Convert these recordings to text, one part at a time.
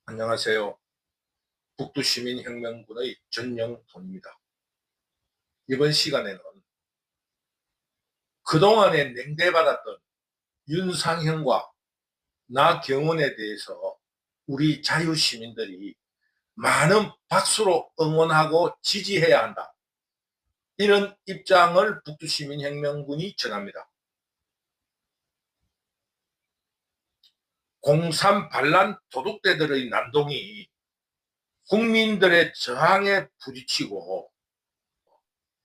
안녕하세요. 북두시민혁명군의 전영돈입니다. 이번 시간에는 그동안에 냉대받았던 윤상현과 나경원에 대해서 우리 자유시민들이 많은 박수로 응원하고 지지해야 한다. 이런 입장을 북두시민혁명군이 전합니다. 03 반란 도둑대들의 난동이 국민들의 저항에 부딪히고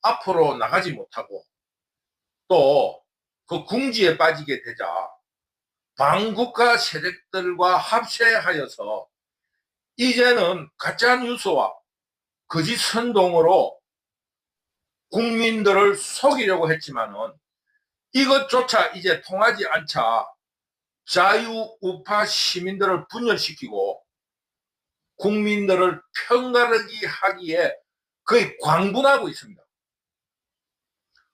앞으로 나가지 못하고 또 그 궁지에 빠지게 되자 반국가 세력들과 합세하여서 이제는 가짜뉴스와 거짓 선동으로 국민들을 속이려고 했지만은 이것조차 이제 통하지 않자 자유우파 시민들을 분열시키고 국민들을 편가르기 하기에 거의 광분하고 있습니다.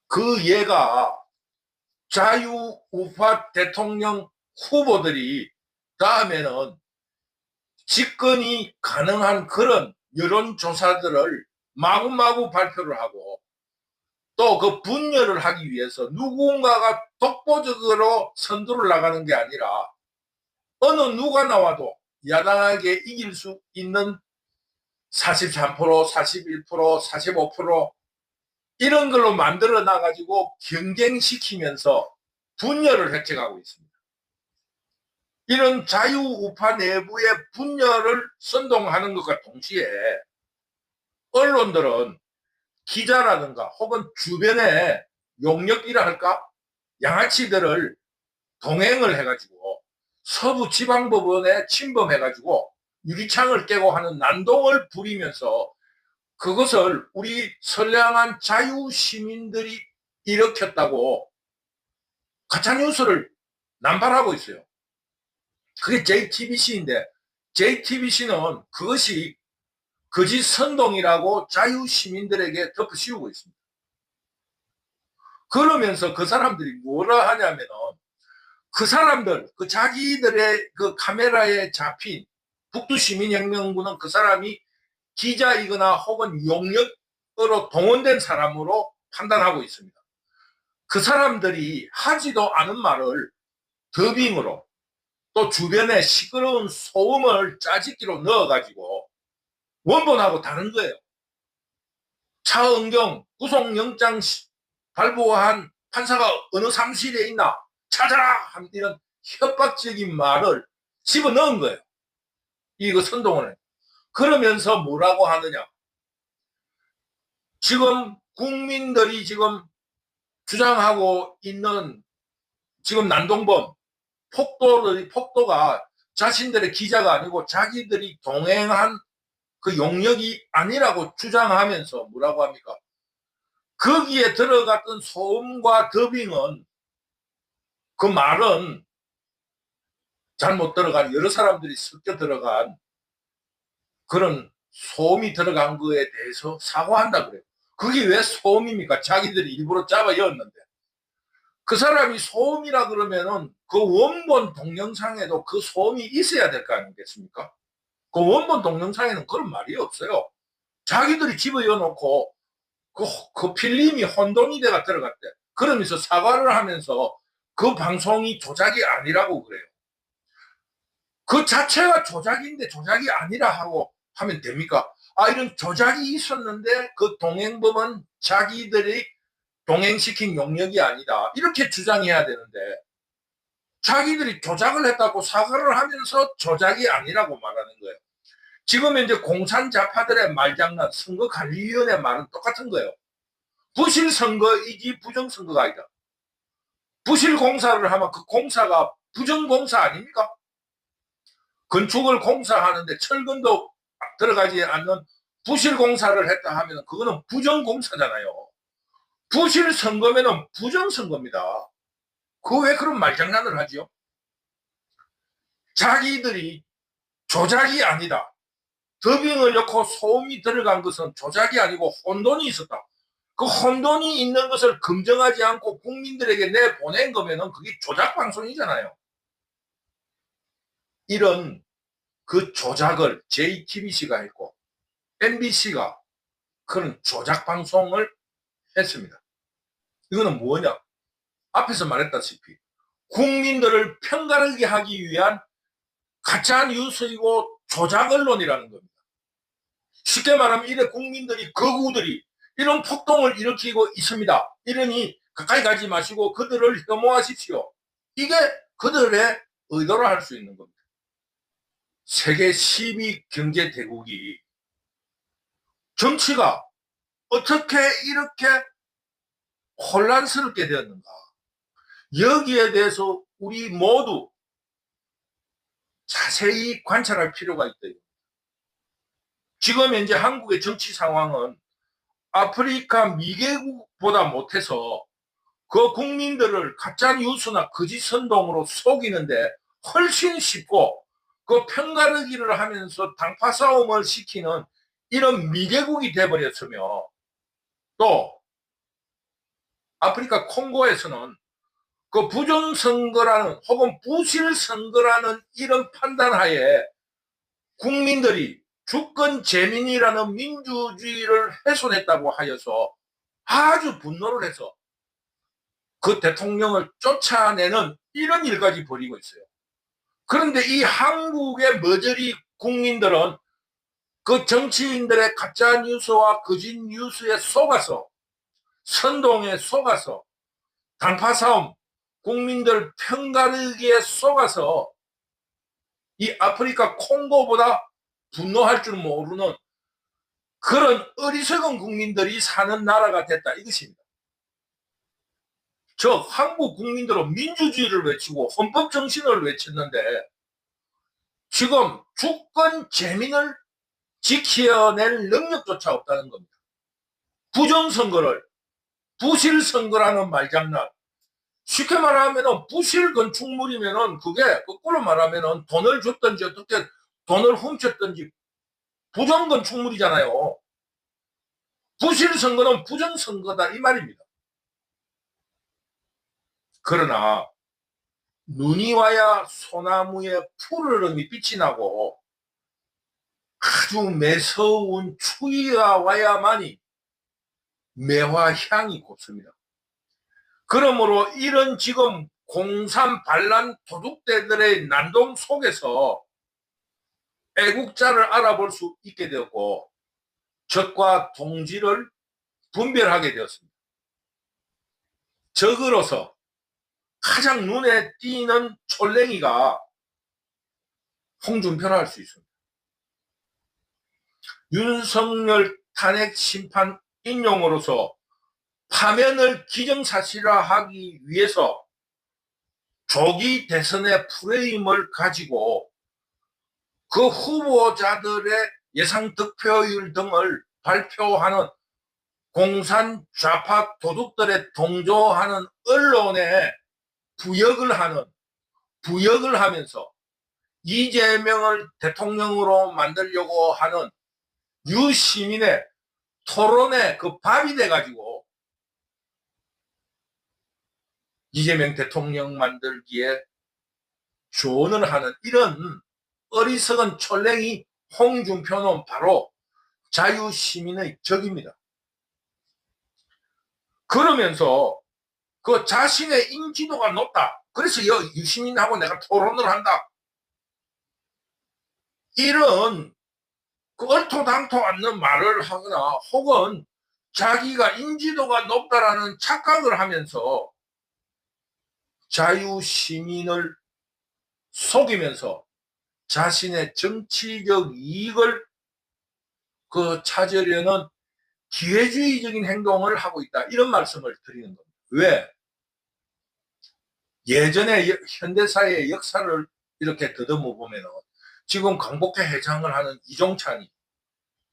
그 예가 자유우파 대통령 후보들이 다음에는 집권이 가능한 그런 여론조사들을 마구마구 발표를 하고 또 그 분열을 하기 위해서 누군가가 독보적으로 선두를 나가는 게 아니라 어느 누가 나와도 야당에게 이길 수 있는 43%, 41%, 45% 이런 걸로 만들어 놔가지고 경쟁시키면서 분열을 획책하고 있습니다. 이런 자유우파 내부의 분열을 선동하는 것과 동시에 언론들은 기자라든가 혹은 주변에 용역이라 할까? 양아치들을 동행을 해가지고 서부 지방법원에 침범해가지고 유리창을 깨고 하는 난동을 부리면서 그것을 우리 선량한 자유시민들이 일으켰다고 가짜뉴스를 남발하고 있어요. 그게 JTBC인데 JTBC는 그것이 거짓 선동이라고 자유시민들에게 덮어씌우고 있습니다. 그러면서 그 사람들이 뭐라 하냐면은 그 사람들, 그 자기들의 그 카메라에 잡힌 북두시민혁명군은 그 사람이 기자이거나 혹은 용역으로 동원된 사람으로 판단하고 있습니다. 그 사람들이 하지도 않은 말을 더빙으로 또 주변에 시끄러운 소음을 짜집기로 넣어가지고 원본하고 다른 거예요. 차은경 구속영장 발부한 판사가 어느 사무실에 있나 찾아라 하는 이런 협박적인 말을 집어넣은 거예요. 이거 선동을 해. 그러면서 뭐라고 하느냐. 지금 국민들이 지금 주장하고 있는 지금 난동범 폭도가 자신들의 기자가 아니고 자기들이 동행한 그 용역이 아니라고 주장하면서 뭐라고 합니까? 거기에 들어갔던 소음과 더빙은 그 말은 잘못 들어간 여러 사람들이 섞여 들어간 그런 소음이 들어간 거에 대해서 사과한다 그래요. 그게 왜 소음입니까? 자기들이 일부러 잡아 였는데. 그 사람이 소음이라 그러면은 그 원본 동영상에도 그 소음이 있어야 될 거 아니겠습니까? 그 원본 동영상에는 그런 말이 없어요. 자기들이 집어넣어놓고 그 필름이 혼돈이 돼가 들어갔대. 그러면서 사과를 하면서 그 방송이 조작이 아니라고 그래요. 그 자체가 조작인데 조작이 아니라 하고 하면 됩니까? 아, 이런 조작이 있었는데 그 동행범은 자기들이 동행시킨 용역이 아니다. 이렇게 주장해야 되는데 자기들이 조작을 했다고 사과를 하면서 조작이 아니라고 말하는 거예요. 지금 이제 공산자파들의 말장난 선거관리위원회 말은 똑같은 거예요. 부실선거이지 부정선거가 아니다. 부실공사를 하면 그 공사가 부정공사 아닙니까? 건축을 공사하는데 철근도 들어가지 않는 부실공사를 했다 하면 그거는 부정공사잖아요. 부실선거면은 부정선거입니다. 그 왜 그런 말장난을 하죠? 자기들이 조작이 아니다. 더빙을 넣고 소음이 들어간 것은 조작이 아니고 혼돈이 있었다. 그 혼돈이 있는 것을 검증하지 않고 국민들에게 내보낸 거면은 그게 조작 방송이잖아요. 이런 그 조작을 JTBC가 했고 MBC가 그런 조작 방송을 했습니다. 이거는 뭐냐? 앞에서 말했다시피 국민들을 편가르게 하기 위한 가짜 뉴스이고 조작 언론이라는 겁니다. 쉽게 말하면 이래 국민들이 거구들이 이런 폭동을 일으키고 있습니다. 이러니 가까이 가지 마시고 그들을 혐오하십시오. 이게 그들의 의도로 할 수 있는 겁니다. 세계 10위 경제 대국이 정치가 어떻게 이렇게 혼란스럽게 되었는가? 여기에 대해서 우리 모두 자세히 관찰할 필요가 있다. 지금 현재 한국의 정치 상황은 아프리카 미개국보다 못해서 그 국민들을 가짜 뉴스나 거짓 선동으로 속이는데 훨씬 쉽고 그 편가르기를 하면서 당파 싸움을 시키는 이런 미개국이 돼버렸으며 또 아프리카 콩고에서는 그 부정선거라는 혹은 부실선거라는 이런 판단하에 국민들이 주권 재민이라는 민주주의를 훼손했다고 하여서 아주 분노를 해서 그 대통령을 쫓아내는 이런 일까지 벌이고 있어요. 그런데 이 한국의 머저리 국민들은 그 정치인들의 가짜 뉴스와 거짓 뉴스에 속아서 선동에 속아서 당파 싸움, 국민들 편가르기에 속아서 이 아프리카 콩고보다 분노할 줄 모르는 그런 어리석은 국민들이 사는 나라가 됐다 이것입니다. 저 한국 국민들은 민주주의를 외치고 헌법 정신을 외쳤는데 지금 주권 재민을 지켜낼 능력조차 없다는 겁니다. 부정선거를 부실선거라는 말장난, 쉽게 말하면 부실 건축물이면 그게 거꾸로 말하면 돈을 줬든지 어떻게 돈을 훔쳤든지 부정건축물이잖아요. 부실선거는 부정선거다 이 말입니다. 그러나 눈이 와야 소나무에 푸르름이 빛이 나고 아주 매서운 추위가 와야만이 매화향이 곱습니다. 그러므로 이런 지금 공산 반란 도둑대들의 난동 속에서 애국자를 알아볼 수 있게 되었고 적과 동지를 분별하게 되었습니다. 적으로서 가장 눈에 띄는 촐랭이가 홍준표라 할 수 있습니다. 윤석열 탄핵 심판 인용으로서 파면을 기정사실화하기 위해서 조기 대선의 프레임을 가지고 그 후보자들의 예상 득표율 등을 발표하는 공산 좌파 도둑들의 동조하는 언론에 부역을 하면서 이재명을 대통령으로 만들려고 하는 유시민의 토론에 그 밥이 돼가지고 이재명 대통령 만들기에 조언을 하는 이런 어리석은 촐랭이 홍준표는 바로 자유시민의 적입니다. 그러면서 그 자신의 인지도가 높다. 그래서 유시민하고 내가 토론을 한다. 이런 그 얼토당토 않는 말을 하거나 혹은 자기가 인지도가 높다라는 착각을 하면서 자유시민을 속이면서 자신의 정치적 이익을 찾으려는 기회주의적인 행동을 하고 있다. 이런 말씀을 드리는 겁니다. 왜? 예전에 현대사의 역사를 이렇게 더듬어 보면 지금 강복회 회장을 하는 이종찬이,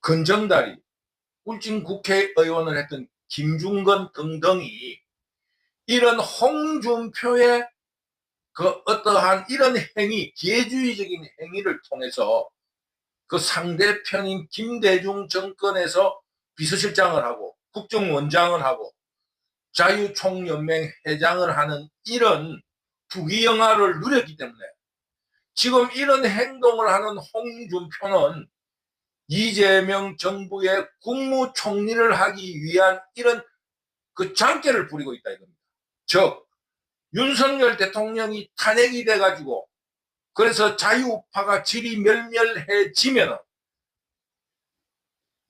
건정달이, 울진 국회의원을 했던 김중건 등등이 이런 홍준표의 그 어떠한 이런 행위, 기회주의적인 행위를 통해서 그 상대편인 김대중 정권에서 비서실장을 하고 국정원장을 하고 자유총연맹 회장을 하는 이런 부귀영화를 누렸기 때문에 지금 이런 행동을 하는 홍준표는 이재명 정부의 국무총리를 하기 위한 이런 그 장깨를 부리고 있다 이겁니다. 즉 윤석열 대통령이 탄핵이 돼가지고 그래서 자유파가 질이 멸멸해지면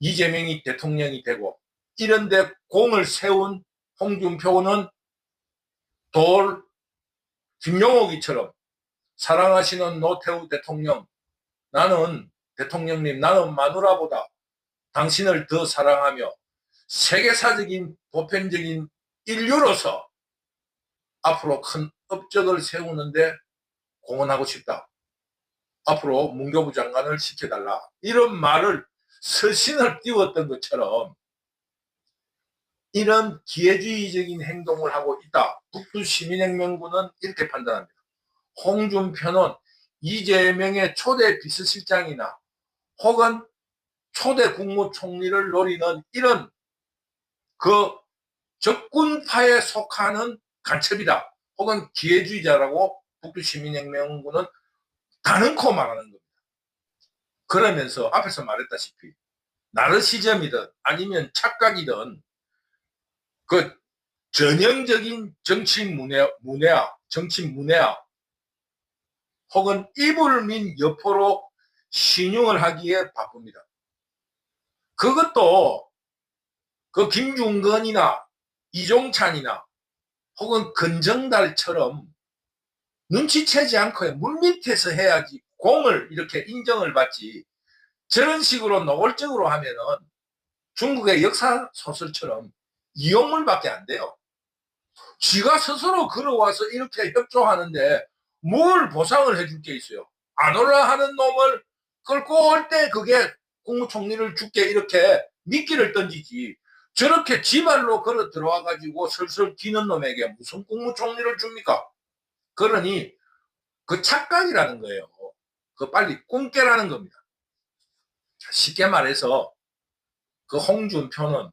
이재명이 대통령이 되고 이런데 공을 세운 홍준표는 돌 김용옥이처럼 사랑하시는 노태우 대통령, 나는 대통령님, 나는 마누라보다 당신을 더 사랑하며 세계사적인 보편적인 인류로서 앞으로 큰 업적을 세우는데 공헌하고 싶다. 앞으로 문교부 장관을 시켜달라. 이런 말을 서신을 띄웠던 것처럼 이런 기회주의적인 행동을 하고 있다. 북두시민혁명군은 이렇게 판단합니다. 홍준표는 이재명의 초대 비서실장이나 혹은 초대 국무총리를 노리는 이런 그 적군파에 속하는 간첩이다. 혹은 기회주의자라고 북두시민혁명군은 단언코 말하는 겁니다. 그러면서 앞에서 말했다시피 나르시즘이든 아니면 착각이든 그 전형적인 정치 문외와 혹은 이불민 여포로 신용을 하기에 바쁩니다. 그것도 그 김중건이나 이종찬이나 혹은 건정달처럼 눈치채지 않고 물밑에서 해야지 공을 이렇게 인정을 받지 저런 식으로 노골적으로 하면은 중국의 역사 소설처럼 이용물밖에 안 돼요. 지가 스스로 걸어와서 이렇게 협조하는데 뭘 보상을 해줄 게 있어요. 안 올라 하는 놈을 끌고 올 때 그게 국무총리를 줄게 이렇게 미끼를 던지지 저렇게 지발로 걸어 들어와 가지고 슬슬 기는 놈에게 무슨 국무총리를 줍니까? 그러니 그 착각이라는 거예요. 그 빨리 꿈 깨라는 겁니다. 쉽게 말해서 그 홍준표는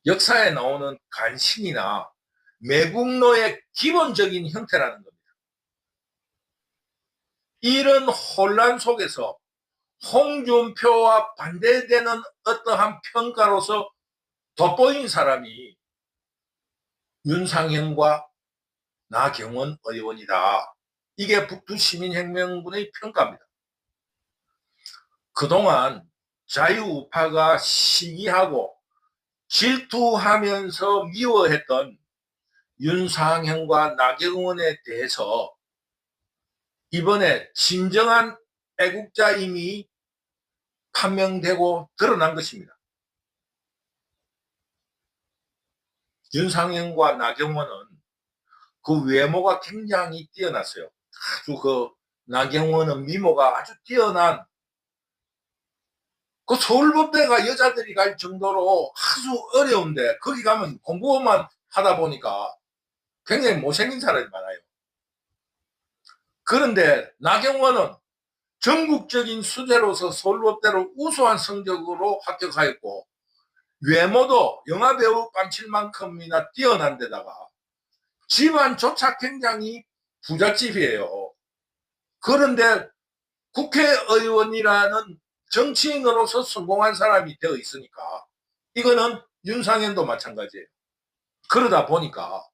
역사에 나오는 간신이나 매국노의 기본적인 형태라는 겁니다. 이런 혼란 속에서 홍준표와 반대되는 어떠한 평가로서 돋보인 사람이 윤상현과 나경원 의원이다. 이게 북두시민혁명군의 평가입니다. 그동안 자유우파가 시기하고 질투하면서 미워했던 윤상현과 나경원에 대해서 이번에 진정한 애국자임이 판명되고 드러난 것입니다. 윤상현과 나경원은 그 외모가 굉장히 뛰어났어요. 아주 그 나경원은 미모가 아주 뛰어난 그 서울법대가 여자들이 갈 정도로 아주 어려운데 거기 가면 공부만 하다 보니까 굉장히 못생긴 사람이 많아요. 그런데 나경원은 전국적인 수재로서 서울법대로 우수한 성적으로 합격하였고 외모도 영화배우 깜칠만큼이나 뛰어난 데다가 집안조차 굉장히 부잣집이에요. 그런데 국회의원이라는 정치인으로서 성공한 사람이 되어 있으니까 이거는 윤상현도 마찬가지예요. 그러다 보니까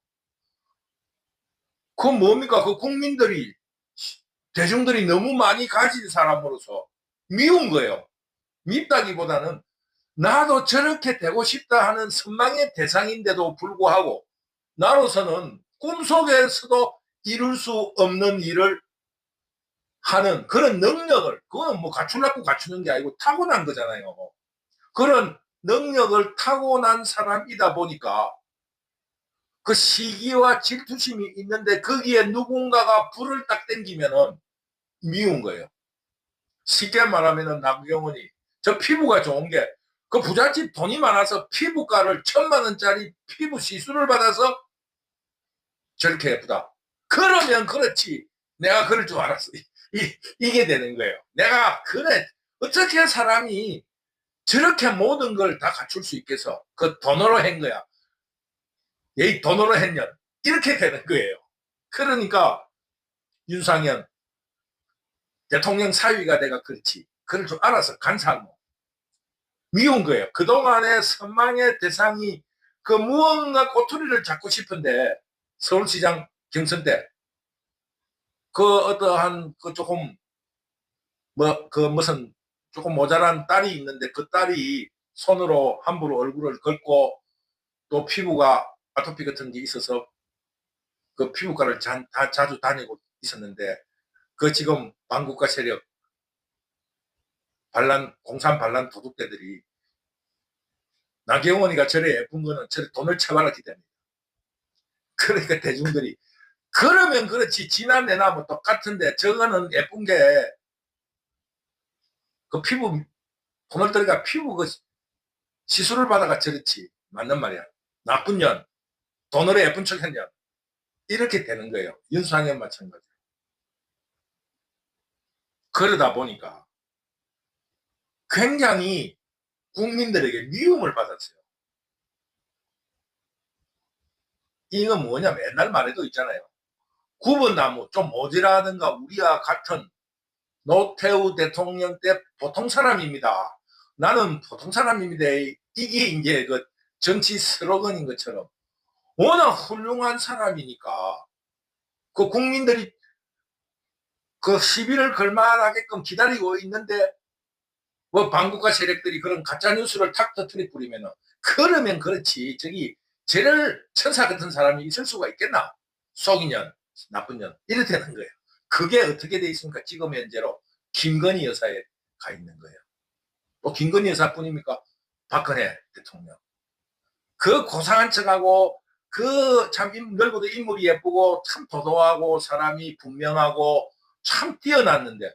그 뭡니까? 그 국민들이 대중들이 너무 많이 가진 사람으로서 미운 거예요. 밉다기보다는 나도 저렇게 되고 싶다 하는 선망의 대상인데도 불구하고 나로서는 꿈속에서도 이룰 수 없는 일을 하는 그런 능력을 그거는 뭐 갖추려고 갖추는 게 아니고 타고난 거잖아요. 그런 능력을 타고난 사람이다 보니까 그 시기와 질투심이 있는데 거기에 누군가가 불을 딱 땡기면은 미운 거예요. 쉽게 말하면은 나경원이 저 피부가 좋은 게 그 부잣집 돈이 많아서 피부과를 1,000만 원짜리 피부 시술을 받아서 저렇게 예쁘다. 그러면 그렇지. 내가 그럴 줄 알았어. 이게 되는 거예요. 내가 그래 어떻게 사람이 저렇게 모든 걸 다 갖출 수 있겠어. 그 돈으로 한 거야. 얘 돈으로 했냐. 이렇게 되는 거예요. 그러니까 윤상현 대통령 사위가 내가 그렇지. 그럴 줄 알아서 간사하고 미운 거예요. 그동안의 선망의 대상이 그 무언가 꼬투리를 잡고 싶은데 서울시장 경선 때 그 어떠한 그 조금 뭐 그 무슨 조금 모자란 딸이 있는데 그 딸이 손으로 함부로 얼굴을 긁고 또 피부가 아토피 같은 게 있어서 그 피부과를 자주 다니고 있었는데 그 지금 반국가 세력 공산 반란 도둑대들이 나경원이가 저래 예쁜 거는 저래 돈을 처발랐기 때문에 그러니까 대중들이 그러면 그렇지 지난해나 뭐 똑같은데 저거는 예쁜 게 그 피부 돈을 들여가 피부 그 시술을 받아가 저렇지 맞는 말이야. 나쁜 년 돈으로 예쁜 척한 년 이렇게 되는 거예요. 윤상현 마찬가지. 그러다 보니까 굉장히 국민들에게 미움을 받았어요. 이건 뭐냐면 옛날 말에도 있잖아요. 굽은 나무 좀 모지라든가 우리와 같은 노태우 대통령 때 보통 사람입니다. 나는 보통 사람입니다. 이게 이제 그 정치 슬로건인 것처럼 워낙 훌륭한 사람이니까 그 국민들이 그 시비를 걸만하게끔 기다리고 있는데 뭐 반국가 세력들이 그런 가짜 뉴스를 탁 터뜨려 뿌리면은 그러면 그렇지 저기 쟤를 천사 같은 사람이 있을 수가 있겠나? 속인 년, 나쁜 년 이래 되는 거예요. 그게 어떻게 돼 있습니까? 지금 현재로 김건희 여사에 가 있는 거예요. 또 김건희 여사뿐입니까? 박근혜 대통령. 그 고상한 척하고 그 참 넓어도 인물이 예쁘고 참 도도하고 사람이 분명하고 참 뛰어났는데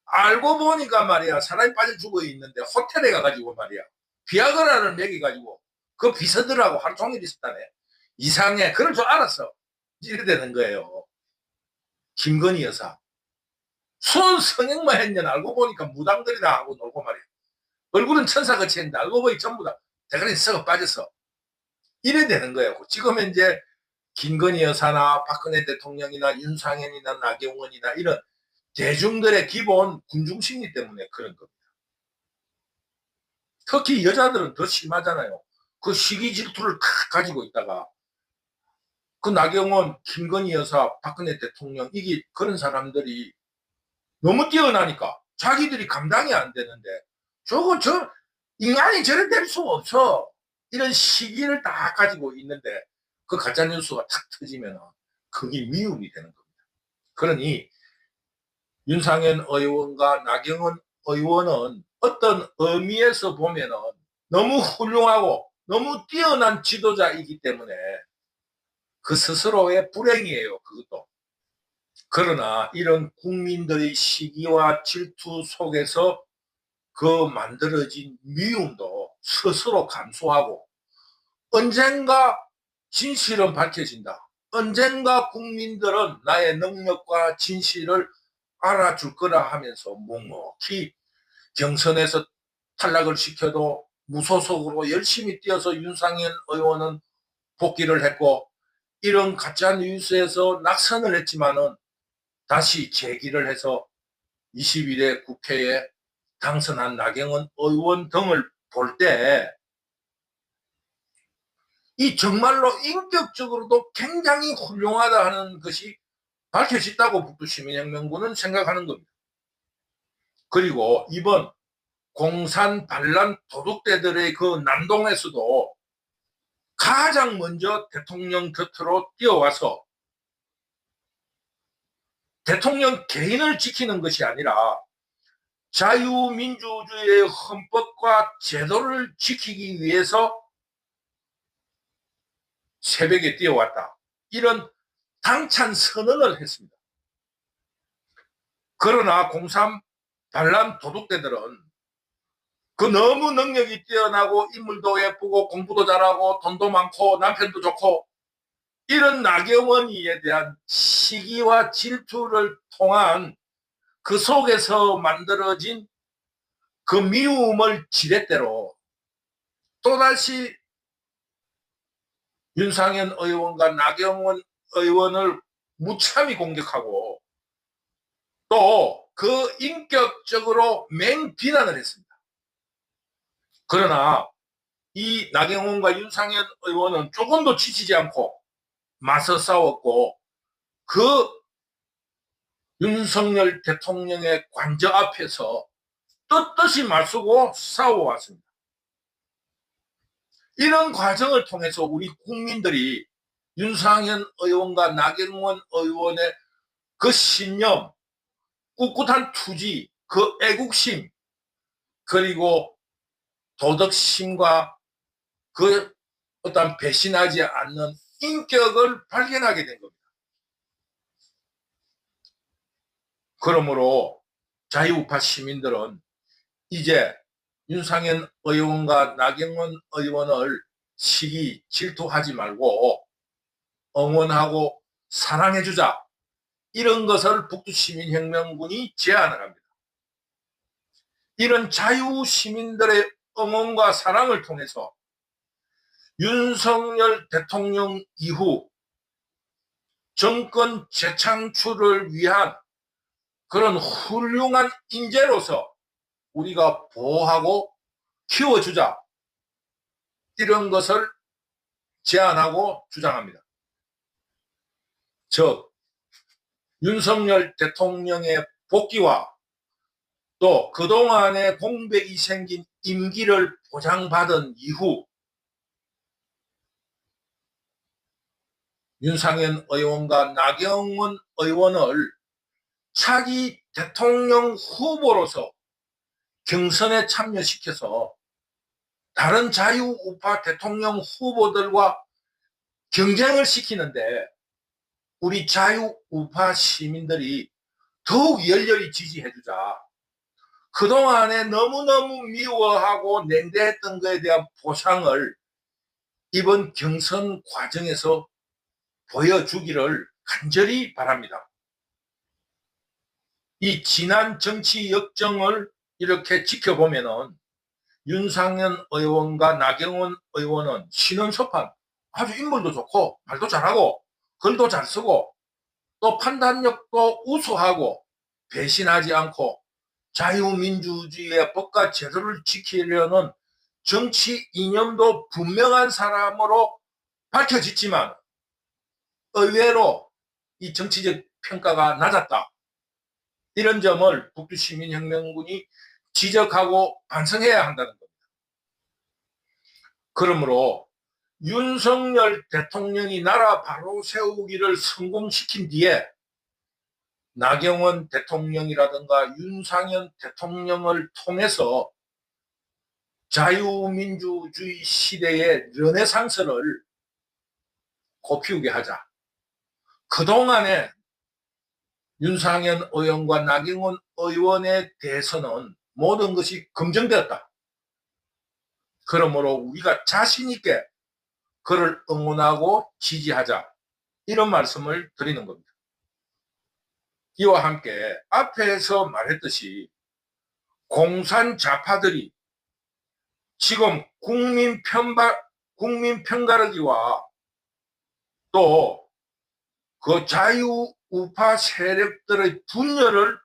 알고 보니까 말이야 사람이 빠져 죽어 있는데 호텔에 가가지고 말이야 비아그라를 먹여가지고 그 비서들하고 하루 종일 있었다네. 이상해. 그럴 줄 알았어. 이래 되는 거예요. 김건희 여사 순 성형만 했냐 알고 보니까 무당들이다 하고 놀고 말이야. 얼굴은 천사같이 했는데 알고 보니 전부 다 대가리 썩어 빠졌어. 이래 되는 거예요. 지금 현재 김건희 여사나 박근혜 대통령이나 윤상현이나 나경원이나 이런 대중들의 기본 군중심리 때문에 그런 겁니다. 특히 여자들은 더 심하잖아요. 그 시기 질투를 다 가지고 있다가 그 나경원, 김건희 여사, 박근혜 대통령 이게 그런 사람들이 너무 뛰어나니까 자기들이 감당이 안 되는데 저 인간이 저래 될 수 없어. 이런 시기를 다 가지고 있는데 그 가짜뉴스가 탁 터지면 그게 미움이 되는 겁니다. 그러니 윤상현 의원과 나경원 의원은 어떤 의미에서 보면은 너무 훌륭하고 너무 뛰어난 지도자이기 때문에 그 스스로의 불행이에요. 그것도. 그러나 이런 국민들의 시기와 질투 속에서 그 만들어진 미움도 스스로 감수하고 언젠가 진실은 밝혀진다. 언젠가 국민들은 나의 능력과 진실을 알아줄 거라 하면서 묵묵히 경선에서 탈락을 시켜도 무소속으로 열심히 뛰어서 윤상현 의원은 복귀를 했고 이런 가짜 뉴스에서 낙선을 했지만은 다시 재기를 해서 21대 국회에 당선한 나경원 의원 등을 볼 때 이 정말로 인격적으로도 굉장히 훌륭하다 하는 것이 밝혀졌다고 북두시민혁명군은 생각하는 겁니다. 그리고 이번 공산 반란 도둑대들의 그 난동에서도 가장 먼저 대통령 곁으로 뛰어와서 대통령 개인을 지키는 것이 아니라 자유민주주의의 헌법과 제도를 지키기 위해서 새벽에 뛰어왔다. 이런 당찬 선언을 했습니다. 그러나 공산 반란 도둑대들은 그 너무 능력이 뛰어나고 인물도 예쁘고 공부도 잘하고 돈도 많고 남편도 좋고 이런 나경원이에 대한 시기와 질투를 통한 그 속에서 만들어진 그 미움을 지렛대로 또다시 윤상현 의원과 나경원 의원을 무참히 공격하고 또 그 인격적으로 맹비난을 했습니다. 그러나 이 나경원과 윤상현 의원은 조금도 지치지 않고 맞서 싸웠고 그 윤석열 대통령의 관저 앞에서 떳떳이 맞서고 싸워왔습니다. 이런 과정을 통해서 우리 국민들이 윤상현 의원과 나경원 의원의 그 신념, 꿋꿋한 투지, 그 애국심, 그리고 도덕심과 그 어떤 배신하지 않는 인격을 발견하게 된 겁니다. 그러므로 자유우파 시민들은 이제 윤상현 의원과 나경원 의원을 시기 질투하지 말고 응원하고 사랑해주자, 이런 것을 북두시민혁명군이 제안을 합니다. 이런 자유시민들의 응원과 사랑을 통해서 윤석열 대통령 이후 정권 재창출을 위한 그런 훌륭한 인재로서 우리가 보호하고 키워주자, 이런 것을 제안하고 주장합니다. 즉 윤석열 대통령의 복귀와 또 그동안의 공백이 생긴 임기를 보장받은 이후 윤상현 의원과 나경원 의원을 차기 대통령 후보로서 경선에 참여시켜서 다른 자유우파 대통령 후보들과 경쟁을 시키는데 우리 자유우파 시민들이 더욱 열렬히 지지해주자. 그동안에 너무너무 미워하고 냉대했던 것에 대한 보상을 이번 경선 과정에서 보여주기를 간절히 바랍니다. 이 지난 정치 역정을 이렇게 지켜보면은 윤상현 의원과 나경원 의원은 신원소판, 아주 인물도 좋고 말도 잘하고 글도 잘 쓰고 또 판단력도 우수하고 배신하지 않고 자유민주주의의 법과 제도를 지키려는 정치 이념도 분명한 사람으로 밝혀졌지만 의외로 이 정치적 평가가 낮았다. 이런 점을 북두시민혁명군이 지적하고 반성해야 한다는 겁니다. 그러므로 윤석열 대통령이 나라 바로 세우기를 성공시킨 뒤에 나경원 대통령이라든가 윤상현 대통령을 통해서 자유민주주의 시대의 르네상스를 꽃피우게 하자. 그동안에 윤상현 의원과 나경원 의원에 대해서는 모든 것이 검증되었다. 그러므로 우리가 자신 있게 그를 응원하고 지지하자, 이런 말씀을 드리는 겁니다. 이와 함께 앞에서 말했듯이 공산 좌파들이 지금 국민 편가르기와 또 그 자유우파 세력들의 분열을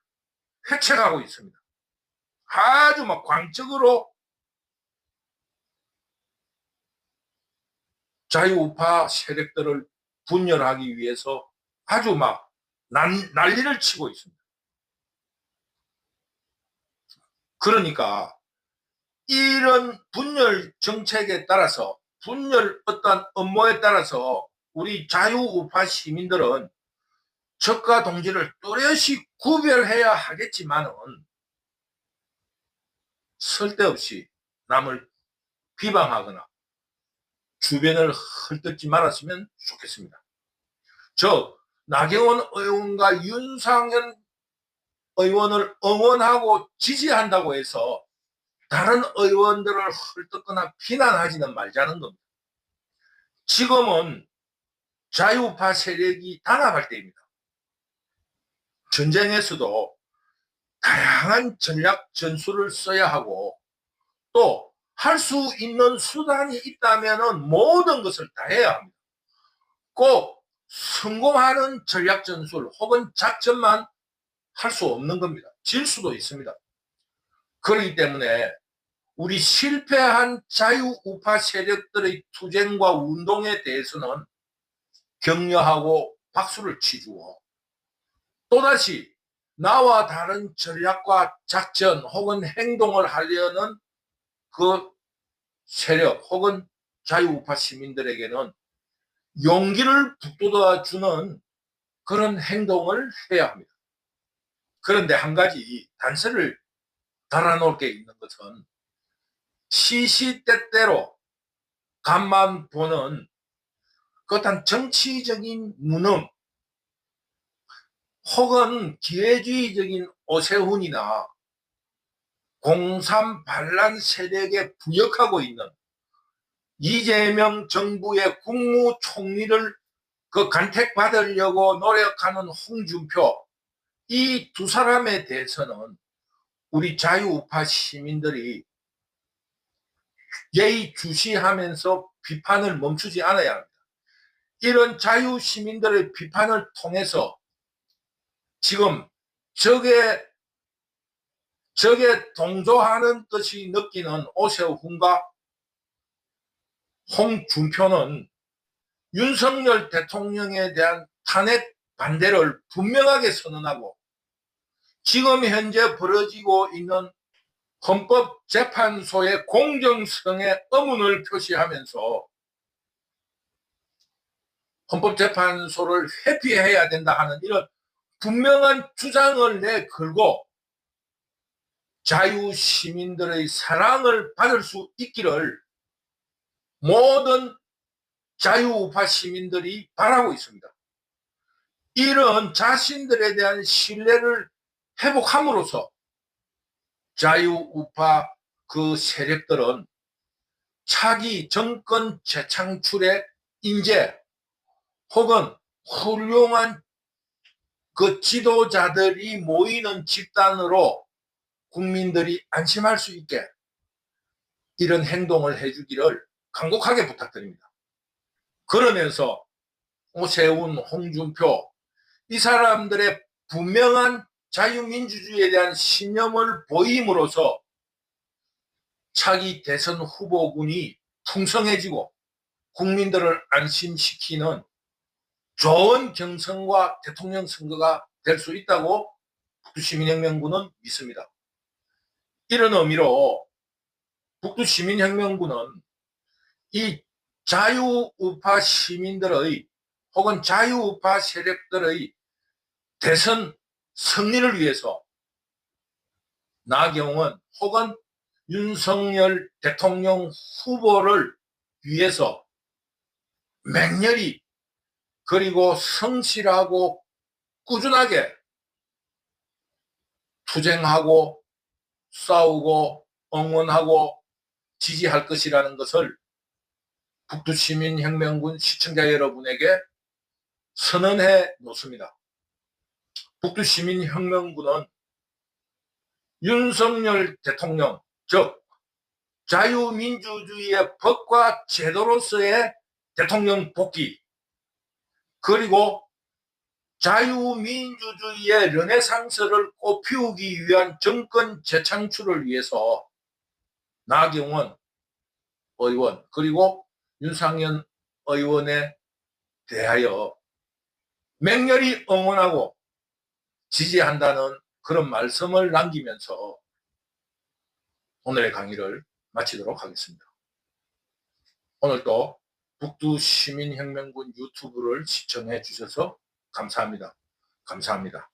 회책하고 있습니다. 아주 막 광적으로 자유우파 세력들을 분열하기 위해서 아주 막 난리를 치고 있습니다. 그러니까 이런 분열 정책에 따라서, 분열 어떤 음모에 따라서 우리 자유우파 시민들은 적과 동지를 뚜렷이 구별해야 하겠지만은 쓸데없이 남을 비방하거나 주변을 헐뜯지 말았으면 좋겠습니다. 즉 나경원 의원과 윤상현 의원을 응원하고 지지한다고 해서 다른 의원들을 헐뜯거나 비난하지는 말자는 겁니다. 지금은 자유우파 세력이 단합할 때입니다. 전쟁에서도 다양한 전략 전술을 써야 하고 또 할 수 있는 수단이 있다면 모든 것을 다 해야 합니다. 꼭 성공하는 전략 전술 혹은 작전만 할 수 없는 겁니다. 질 수도 있습니다. 그렇기 때문에 우리 실패한 자유우파 세력들의 투쟁과 운동에 대해서는 격려하고 박수를 치주고, 또다시 나와 다른 전략과 작전 혹은 행동을 하려는 그 세력 혹은 자유우파 시민들에게는 용기를 북돋아 주는 그런 행동을 해야 합니다. 그런데 한 가지 단서를 달아놓을 게 있는 것은, 시시때때로 간만 보는 그렇단 정치적인 무능 혹은 기회주의적인 오세훈이나 공삼 반란 세력에 부역하고 있는 이재명 정부의 국무총리를 그 간택받으려고 노력하는 홍준표, 이 두 사람에 대해서는 우리 자유우파 시민들이 예의주시하면서 비판을 멈추지 않아야 합니다. 이런 자유 시민들의 비판을 통해서 지금 적에 동조하는 듯이 느끼는 오세훈과 홍준표는 윤석열 대통령에 대한 탄핵 반대를 분명하게 선언하고, 지금 현재 벌어지고 있는 헌법재판소의 공정성에 의문을 표시하면서 헌법재판소를 회피해야 된다 하는 이런 분명한 주장을 내걸고 자유시민들의 사랑을 받을 수 있기를 모든 자유우파 시민들이 바라고 있습니다. 이런 자신들에 대한 신뢰를 회복함으로써 자유우파 그 세력들은 차기 정권 재창출의 인재 혹은 훌륭한 그 지도자들이 모이는 집단으로 국민들이 안심할 수 있게 이런 행동을 해주기를 간곡하게 부탁드립니다. 그러면서 오세훈, 홍준표, 이 사람들의 분명한 자유민주주의에 대한 신념을 보임으로써 차기 대선 후보군이 풍성해지고 국민들을 안심시키는 좋은 경선과 대통령 선거가 될 수 있다고 북두시민혁명군은 믿습니다. 이런 의미로 북두시민혁명군은 이 자유우파 시민들의 혹은 자유우파 세력들의 대선 승리를 위해서 나경원 혹은 윤석열 대통령 후보를 위해서 맹렬히 그리고 성실하고 꾸준하게 투쟁하고 싸우고 응원하고 지지할 것이라는 것을 북두시민혁명군 시청자 여러분에게 선언해 놓습니다. 북두시민혁명군은 윤석열 대통령, 즉 자유민주주의의 법과 제도로서의 대통령 복귀, 그리고 자유민주주의의 르네상스를 꽃피우기 위한 정권 재창출을 위해서 나경원 의원 그리고 윤상현 의원에 대하여 맹렬히 응원하고 지지한다는 그런 말씀을 남기면서 오늘의 강의를 마치도록 하겠습니다. 오늘도 북두시민혁명군 유튜브를 시청해 주셔서 감사합니다. 감사합니다.